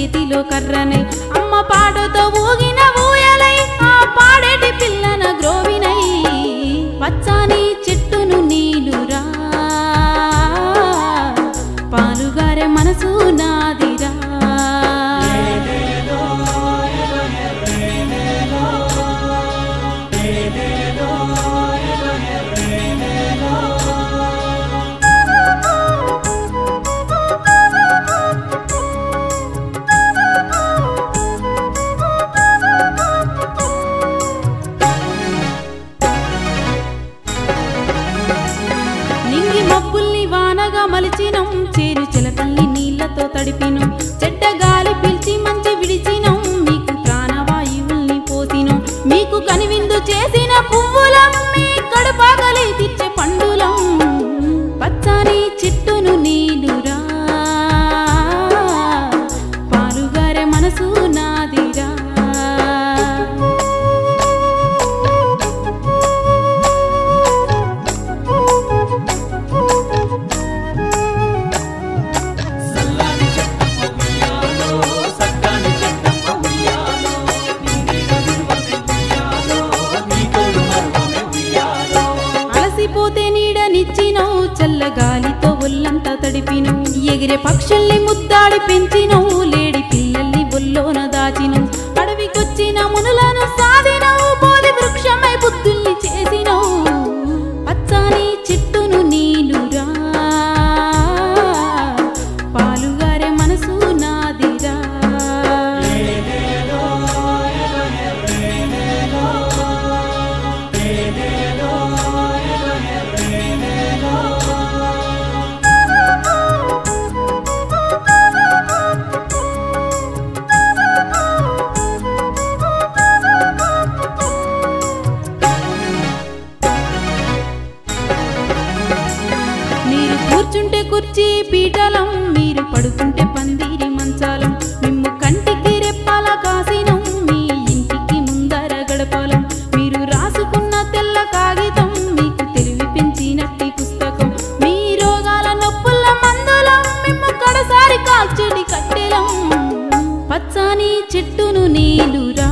చేతిలో కర్రనై అమ్మ పాటతో ఊగిన ఊయలై ఆ పాడేటి పిల్లన గ్రోవినై పచ్చని చెట్టును నీలురా పాలుగారే మనసు నాదిరా మబ్బుల్ని వానగా మలిచినం చేరు చిలకల్ని నీళ్లతో తడిపినం చెడ్డ గాలి పిలిచి మంచి విడిచినం మీకు ప్రాణవాయువుల్ని పోసినం మీకు కనివిందు చేసిన పువ్వులం మీ కడుపాగలి తీర్చే పండులం పచ్చని చెట్టును నీలురా పాలుగారే మనసు నాదిరా పోతే నీడనిచ్చినవు చల్లగాలితో ఒళ్ళంతా తడిపినవు ఎగిరే పక్షుల్ని ముద్దాడి పెంచినవు లేడి పిల్లల్ని బొల్లోన దాచినవు అడవికొచ్చిన మునులను సాధినవు బోధి వృక్షమై బుద్ధుల్ని చేసినవు పచ్చని చెట్టును నీలురా పాలుగారే మనసు నాదిరా మీరు కూర్చుంటే కుర్చీ పీఠలం మీరు పడుకుంటే పందిరి మంచాలం మిమ్ము కంటికి రెప్పాల కాసినం మీ ఇంటికి ముందర గడపాలం మీరు రాసుకున్న తెల్ల కాగితం మీకు తెలివి పెంచినట్టి పుస్తకం మీ రోగాల నొప్పుల మందులం మిమ్ము కడసారి కాల్చెడి కట్టెలం పచ్చని చెట్టును నీలురా